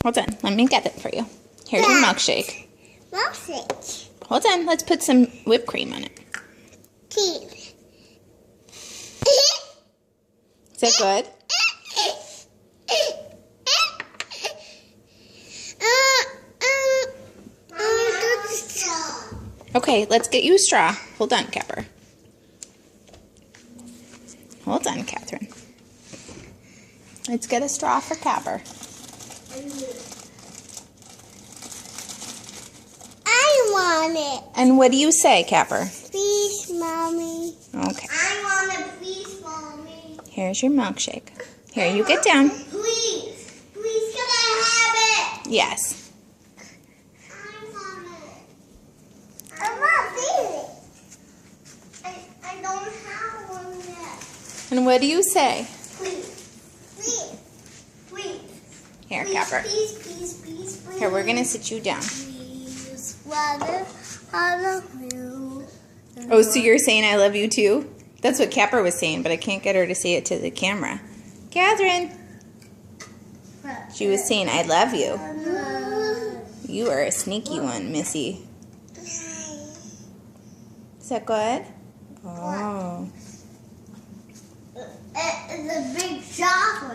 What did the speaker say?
Hold on, let me get it for you. Here's your milkshake. Milkshake. Hold on, let's put some whipped cream on it. Cream. Is that good? Okay, let's get you a straw. Hold on, Capper. Hold on, Catherine. Let's get a straw for Capper. I want it. And what do you say, Capper? Please, Mommy. Okay. I want it. Please, Mommy. Here's your milkshake. Here, you get down. Please. Please, can I have it? Yes. I'm not feeling it. I don't have one yet. And what do you say? Please. Here, Please, Capper. Please. Here, we're going to sit you down. Please, Father, I love you. Oh, so you're saying I love you too? That's what Capper was saying, but I can't get her to say it to the camera. Catherine! She was saying I love you. You are a sneaky one, Missy. Is that good? Oh. It's a big chocolate.